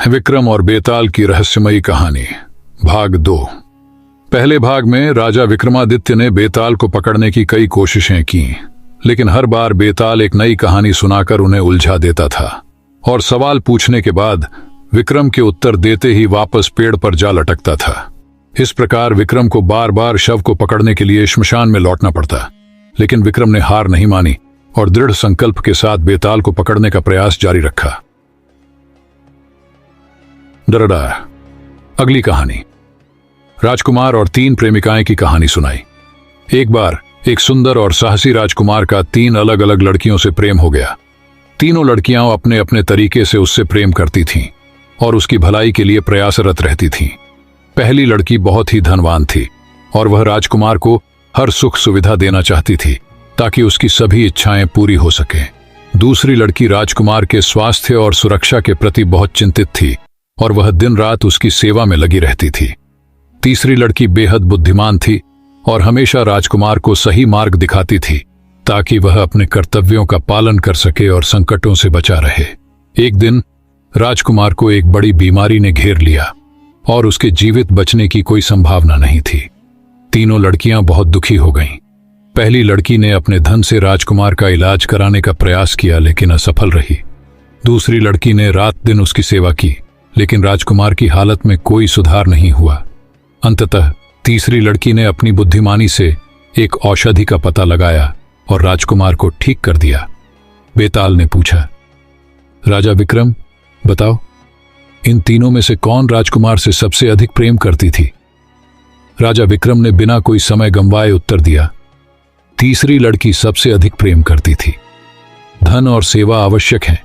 विक्रम और बेताल की रहस्यमयी कहानी भाग 2। पहले भाग में राजा विक्रमादित्य ने बेताल को पकड़ने की कई कोशिशें की, लेकिन हर बार बेताल एक नई कहानी सुनाकर उन्हें उलझा देता था और सवाल पूछने के बाद विक्रम के उत्तर देते ही वापस पेड़ पर जा लटकता था। इस प्रकार विक्रम को बार बार शव को पकड़ने के लिए श्मशान में लौटना पड़ता, लेकिन विक्रम ने हार नहीं मानी और दृढ़ संकल्प के साथ बेताल को पकड़ने का प्रयास जारी रखा। डरडा। अगली कहानी। राजकुमार और 3 प्रेमिकाएं की कहानी सुनाई। एक बार एक सुंदर और साहसी राजकुमार का 3 अलग अलग लड़कियों से प्रेम हो गया। तीनों लड़कियां अपने अपने तरीके से उससे प्रेम करती थीं और उसकी भलाई के लिए प्रयासरत रहती थीं। पहली लड़की बहुत ही धनवान थी और वह राजकुमार को हर सुख सुविधा देना चाहती थी ताकि उसकी सभी इच्छाएं पूरी हो सकें। दूसरी लड़की राजकुमार के स्वास्थ्य और सुरक्षा के प्रति बहुत चिंतित थी और वह दिन रात उसकी सेवा में लगी रहती थी। तीसरी लड़की बेहद बुद्धिमान थी और हमेशा राजकुमार को सही मार्ग दिखाती थी ताकि वह अपने कर्तव्यों का पालन कर सके और संकटों से बचा रहे। एक दिन राजकुमार को एक बड़ी बीमारी ने घेर लिया और उसके जीवित बचने की कोई संभावना नहीं थी। तीनों लड़कियां बहुत दुखी हो गईं। पहली लड़की ने अपने धन से राजकुमार का इलाज कराने का प्रयास किया, लेकिन असफल रही। दूसरी लड़की ने रात दिन उसकी सेवा की, लेकिन राजकुमार की हालत में कोई सुधार नहीं हुआ। अंततः तीसरी लड़की ने अपनी बुद्धिमानी से एक औषधि का पता लगाया और राजकुमार को ठीक कर दिया। बेताल ने पूछा, राजा विक्रम, बताओ, इन तीनों में से कौन राजकुमार से सबसे अधिक प्रेम करती थी? राजा विक्रम ने बिना कोई समय गंवाए उत्तर दिया, तीसरी लड़की सबसे अधिक प्रेम करती थी। धन और सेवा आवश्यक है,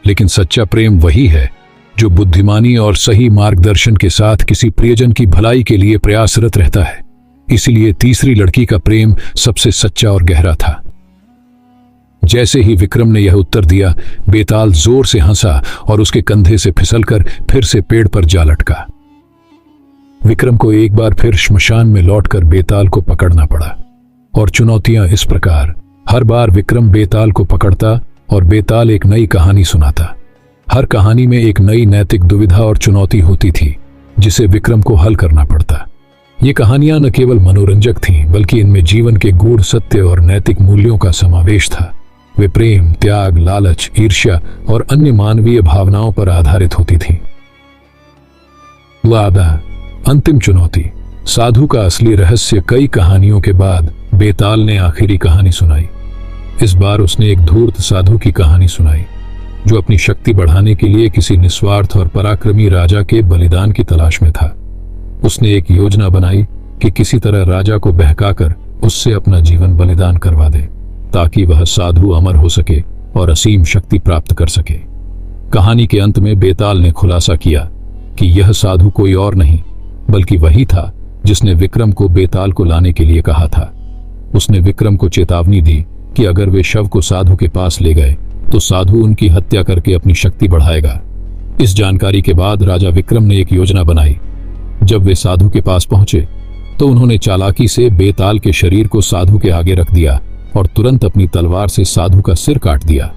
लेकिन सच्चा प्रेम वही है जो बुद्धिमानी और सही मार्गदर्शन के साथ किसी प्रियजन की भलाई के लिए प्रयासरत रहता है। इसलिए तीसरी लड़की का प्रेम सबसे सच्चा और गहरा था। जैसे ही विक्रम ने यह उत्तर दिया, बेताल जोर से हंसा और उसके कंधे से फिसलकर फिर से पेड़ पर जा लटका। विक्रम को एक बार फिर श्मशान में लौटकर बेताल को पकड़ना पड़ा और चुनौतियां इस प्रकार। हर बार विक्रम बेताल को पकड़ता और बेताल एक नई कहानी सुनाता। हर कहानी में एक नई नैतिक दुविधा और चुनौती होती थी जिसे विक्रम को हल करना पड़ता। ये कहानियां न केवल मनोरंजक थीं, बल्कि इनमें जीवन के गूढ़ सत्य और नैतिक मूल्यों का समावेश था। वे प्रेम, त्याग, लालच, ईर्ष्या और अन्य मानवीय भावनाओं पर आधारित होती थीं। वादा। अंतिम चुनौती। साधु का असली रहस्य। कई कहानियों के बाद बेताल ने आखिरी कहानी सुनाई। इस बार उसने एक धूर्त साधु की कहानी सुनाई जो अपनी शक्ति बढ़ाने के लिए किसी निस्वार्थ और पराक्रमी राजा के बलिदान की तलाश में था। उसने एक योजना बनाई कि किसी तरह राजा को बहकाकर उससे अपना जीवन बलिदान करवा दे ताकि वह साधु अमर हो सके और असीम शक्ति प्राप्त कर सके। कहानी के अंत में बेताल ने खुलासा किया कि यह साधु कोई और नहीं बल्कि वही था जिसने विक्रम को बेताल को लाने के लिए कहा था। उसने विक्रम को चेतावनी दी कि अगर वे शव को साधु के पास ले गए तो साधु उनकी हत्या करके अपनी शक्ति बढ़ाएगा। इस जानकारी के बाद राजा विक्रम ने एक योजना बनाई। जब वे साधु के पास पहुंचे तो उन्होंने चालाकी से बेताल के शरीर को साधु के आगे रख दिया और तुरंत अपनी तलवार से साधु का सिर काट दिया।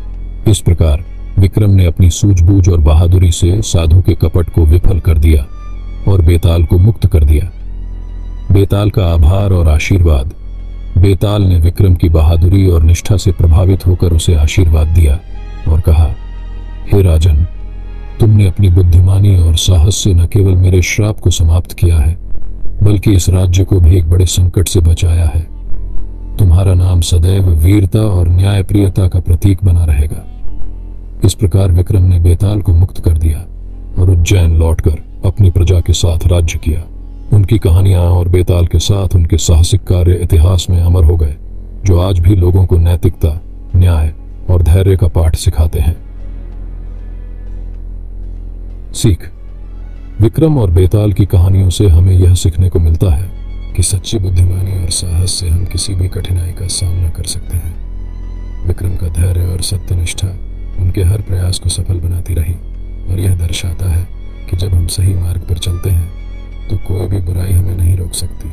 इस प्रकार विक्रम ने अपनी सूझबूझ और बहादुरी से साधु के कपट को विफल कर दिया और बेताल को मुक्त कर दिया। बेताल का आभार और आशीर्वाद। बेताल ने विक्रम की बहादुरी और निष्ठा से प्रभावित होकर उसे आशीर्वाद दिया और कहा, हे राजन, तुमने अपनी बुद्धिमानी और साहस से न केवल मेरे श्राप को समाप्त किया है बल्कि इस राज्य को भी एक बड़े संकट से बचाया है। तुम्हारा नाम सदैव वीरता और न्यायप्रियता का प्रतीक बना रहेगा। इस प्रकार विक्रम ने बेताल को मुक्त कर दिया और उज्जैन लौटकर अपनी प्रजा के साथ राज्य किया। उनकी कहानियां और बेताल के साथ उनके साहसिक कार्य इतिहास में अमर हो गए, जो आज भी लोगों को नैतिकता, न्याय और धैर्य का पाठ सिखाते हैं। सीख। विक्रम और बेताल की कहानियों से हमें यह सीखने को मिलता है कि सच्ची बुद्धिमानी और साहस से हम किसी भी कठिनाई का सामना कर सकते हैं। विक्रम का धैर्य और सत्यनिष्ठा उनके हर प्रयास को सफल बनाती रही और यह दर्शाता है कि जब हम सही मार्ग पर चलते हैं तो कोई भी बुराई हमें नहीं रोक सकती।